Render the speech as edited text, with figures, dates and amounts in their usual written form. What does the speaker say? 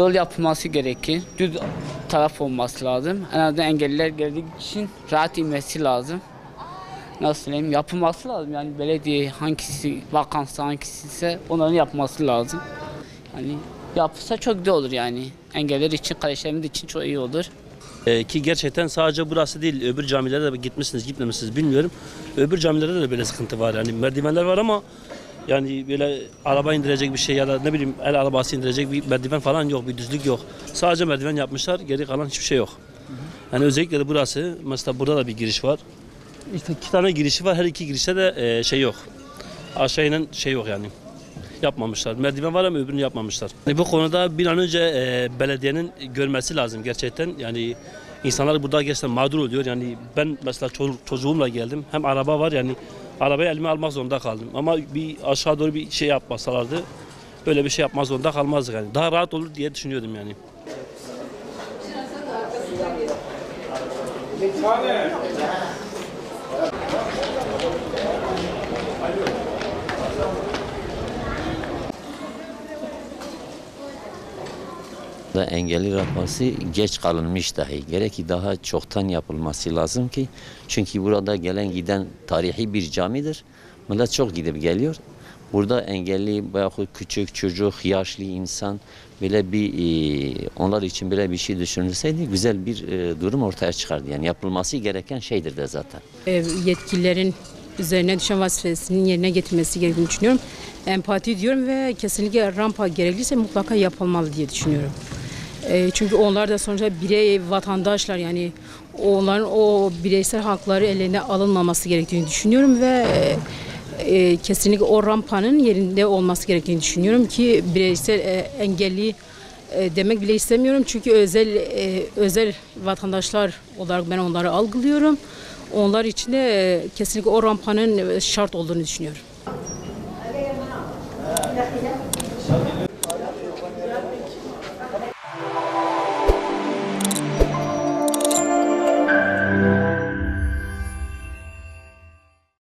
Yol yapılması gerekir. Düz taraf olması lazım. En azından engelliler geldiği için rahat inmesi lazım. Nasıl diyeyim? Yapılması lazım. Yani belediye hangisi, vakansa hangisi ise onların yapması lazım. Yani yapılsa çok güzel olur yani. Engelliler için, kardeşlerimiz için çok iyi olur. Ki gerçekten sadece burası değil, öbür camilere de gitmişsiniz, gitmemişsiniz bilmiyorum. Öbür camilerde de böyle sıkıntı var. Yani merdivenler var ama yani böyle araba indirecek bir şey ya da ne bileyim el arabası indirecek bir merdiven falan yok, bir düzlük yok. Sadece merdiven yapmışlar, geri kalan hiçbir şey yok. Yani özellikle de burası, mesela burada da bir giriş var. İşte 2 tane girişi var, her 2 girişte de şey yok. Aşağı inen şey yok yani. Yapmamışlar. Merdiven var ama öbürünü yapmamışlar. Bu konuda bir an önce belediyenin görmesi lazım gerçekten. Yani insanlar burada gerçekten mağdur oluyor. Yani ben mesela çocuğumla geldim. Hem araba var yani arabayı elime almak zorunda kaldım. Ama bir aşağı doğru bir şey yapmasalardı böyle bir şey yapmak zorunda kalmazdık yani. Daha rahat olur diye düşünüyordum yani. Da engelli rampası geç kalınmış dahi. Gerek ki daha çoktan yapılması lazım ki. Çünkü burada gelen giden tarihi bir camidir. Millet çok gidip geliyor. Burada engelli veyahut küçük çocuk, yaşlı insan böyle bir onlar için böyle bir şey düşünülseydi güzel bir durum ortaya çıkardı. Yani yapılması gereken şeydir de zaten. Yetkililerin üzerine düşen vazifesinin yerine getirmesi gerektiğini düşünüyorum. Empati diyorum ve kesinlikle rampa gerekliyse mutlaka yapılmalı diye düşünüyorum. Çünkü onlar da sonuçta birey vatandaşlar yani onların o bireysel hakları eline alınmaması gerektiğini düşünüyorum ve kesinlikle o rampanın yerinde olması gerektiğini düşünüyorum ki bireysel engelli demek bile istemiyorum çünkü özel vatandaşlar olarak ben onları algılıyorum. Onlar için de kesinlikle o rampanın şart olduğunu düşünüyorum.